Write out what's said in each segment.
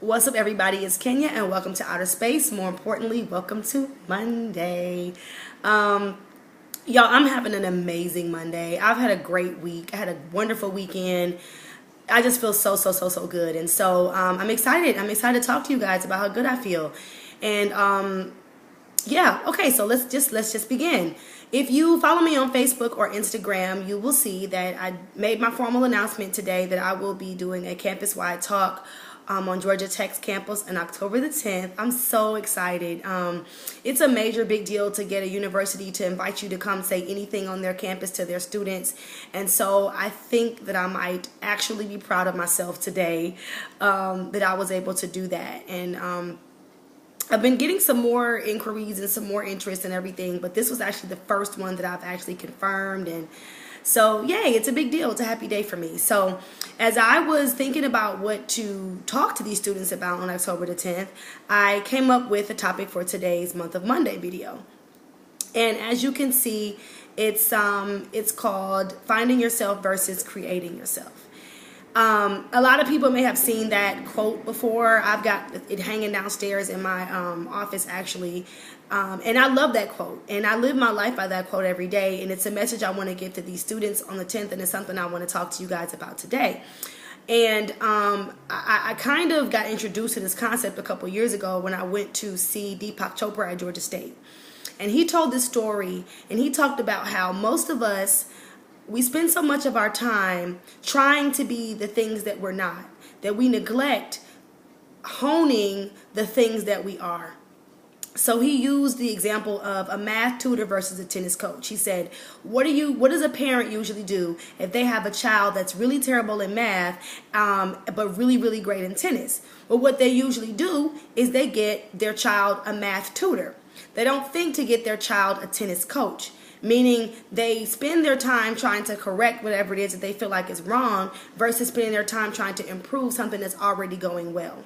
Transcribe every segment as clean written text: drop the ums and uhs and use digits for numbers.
What's up, everybody? It's Kenya, and welcome to Outer Space. More importantly, welcome to Monday. Y'all, I'm having an amazing Monday. I've had a great week. I had a wonderful weekend. I just feel so good, and so I'm excited. I'm excited to talk to you guys about how good I feel. And yeah, okay. So let's just begin. If you follow me on Facebook or Instagram, you will see that I made my formal announcement today that I will be doing a campus-wide talk on Georgia Tech's campus on October the 10th. I'm so excited. It's a major big deal to get a university to invite you to come say anything on their campus to their students. And so I think that I might actually be proud of myself today that I was able to do that. And I've been getting some more inquiries and some more interest and everything, but this was actually the first one that I've actually confirmed. And so, yay, it's a big deal. It's a happy day for me. So as I was thinking about what to talk to these students about on October the 10th, I came up with a topic for today's Month of Monday video. And as you can see, it's called Finding Yourself versus Creating Yourself. A lot of people may have seen that quote before. I've got it hanging downstairs in my office, actually. And I love that quote. And I live my life by that quote every day. And it's a message I want to give to these students on the 10th. And it's something I want to talk to you guys about today. And I kind of got introduced to this concept a couple years ago when I went to see Deepak Chopra at Georgia State. And he told this story. And he talked about how most of us, we spend so much of our time trying to be the things that we're not, that we neglect honing the things that we are. So he used the example of a math tutor versus a tennis coach. He said, what does a parent usually do if they have a child that's really terrible in math, but really great in tennis? Well, what they usually do is they get their child a math tutor. They don't think to get their child a tennis coach. Meaning they spend their time trying to correct whatever it is that they feel like is wrong versus spending their time trying to improve something that's already going well.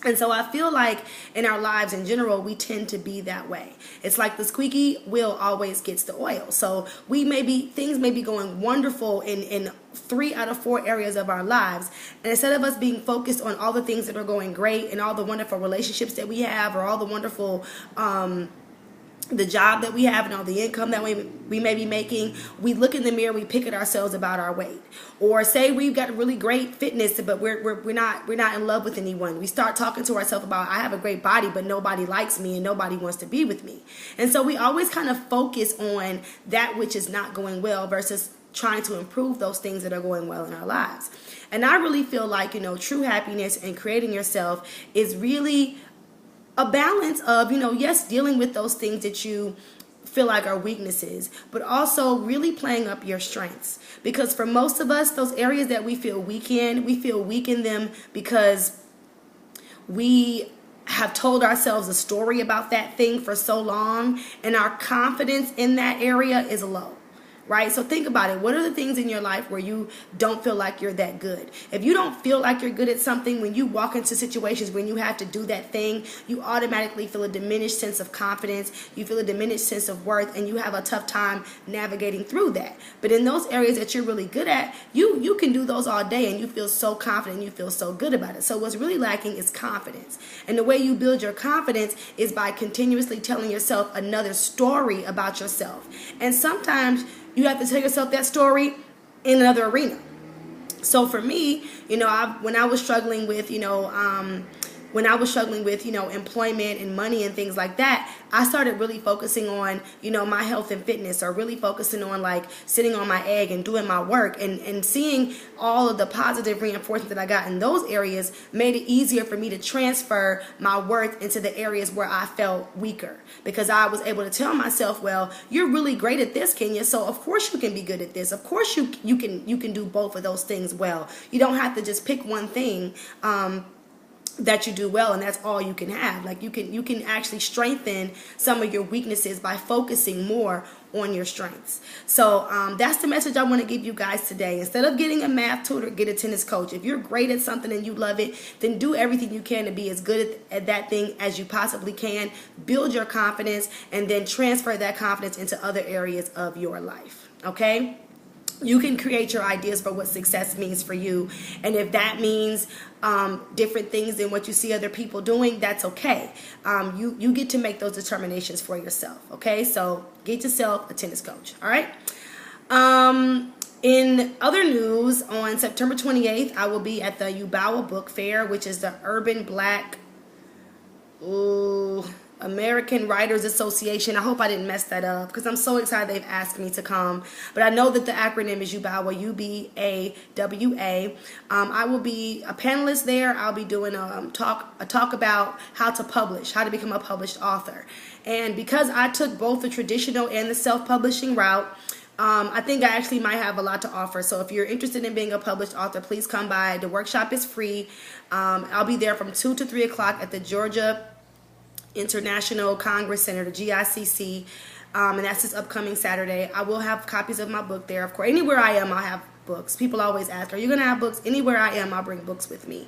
And so I feel like in our lives in general, we tend to be that way. It's like the squeaky wheel always gets the oil. So things may be going wonderful in 3 out of 4 areas of our lives. And instead of us being focused on all the things that are going great and all the wonderful relationships that we have or all the wonderful the job that we have and all the income that we may be making, we look in the mirror, we pick at ourselves about our weight. Or say we've got really great fitness, but we're not in love with anyone. We start talking to ourselves about, I have a great body, but nobody likes me and nobody wants to be with me. And so we always kind of focus on that which is not going well versus trying to improve those things that are going well in our lives. And I really feel like, true happiness and creating yourself is really a balance of, yes, dealing with those things that you feel like are weaknesses, but also really playing up your strengths. Because for most of us, those areas that we feel weak in them because we have told ourselves a story about that thing for so long, and our confidence in that area is low. Right? So think about it. What are the things in your life where you don't feel like you're that good? If you don't feel like you're good at something, when you walk into situations when you have to do that thing, you automatically feel a diminished sense of confidence. You feel a diminished sense of worth, and you have a tough time navigating through that. But in those areas that you're really good at, you can do those all day, and you feel so confident, you feel so good about it. So what's really lacking is confidence. And the way you build your confidence is by continuously telling yourself another story about yourself. And sometimes you have to tell yourself that story in another arena. So for me, when I was struggling with, employment and money and things like that, I started really focusing on, my health and fitness, or really focusing on like sitting on my egg and doing my work, and seeing all of the positive reinforcement that I got in those areas made it easier for me to transfer my worth into the areas where I felt weaker, because I was able to tell myself, well, you're really great at this, Kenya, so of course you can be good at this. Of course you can do both of those things well. You don't have to just pick one thing that you do well, and that's all you can have. Like you can actually strengthen some of your weaknesses by focusing more on your strengths. So that's the message I want to give you guys today. Instead of getting a math tutor, get a tennis coach. If you're great at something and you love it, then do everything you can to be as good at that thing as you possibly can. Build your confidence, and then transfer that confidence into other areas of your life. Okay? You can create your ideas for what success means for you. And if that means different things than what you see other people doing, that's okay. You get to make those determinations for yourself. Okay, so get yourself a tennis coach. All right. In other news, on September 28th, I will be at the Eubawa Book Fair, which is the Urban Black American Writers Association. I hope I didn't mess that up because I'm so excited they've asked me to come. But I know that the acronym is UBAWA, U-B-A-W-A. I will be a panelist there. I'll be doing a talk about how to publish, how to become a published author. And because I took both the traditional and the self-publishing route, I think I actually might have a lot to offer. So if you're interested in being a published author, please come by. The workshop is free. I'll be there from 2 to 3 o'clock at the Georgia International Congress Center, the GICC, and that's this upcoming Saturday. I will have copies of my book there. Of course, anywhere I am, I'll have books. People always ask, are you going to have books? Anywhere I am, I'll bring books with me.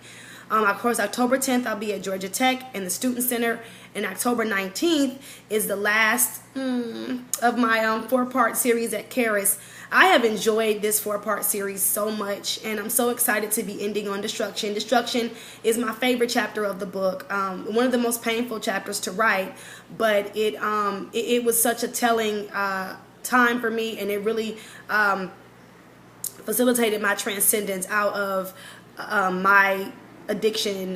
Of course, October 10th, I'll be at Georgia Tech in the Student Center, and October 19th is the last of my 4-part series at Charis. I have enjoyed this 4-part series so much, and I'm so excited to be ending on destruction. Destruction is my favorite chapter of the book, one of the most painful chapters to write, but it was such a telling time for me, and it really facilitated my transcendence out of my addiction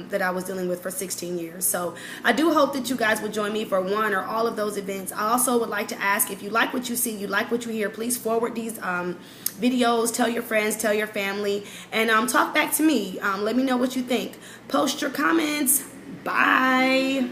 that I was dealing with for 16 years. So I do hope that you guys will join me for one or all of those events. I also would like to ask, if you like what you see, you like what you hear, please forward these videos, tell your friends, tell your family, and talk back to me. Let me know what you think. Post your comments. Bye.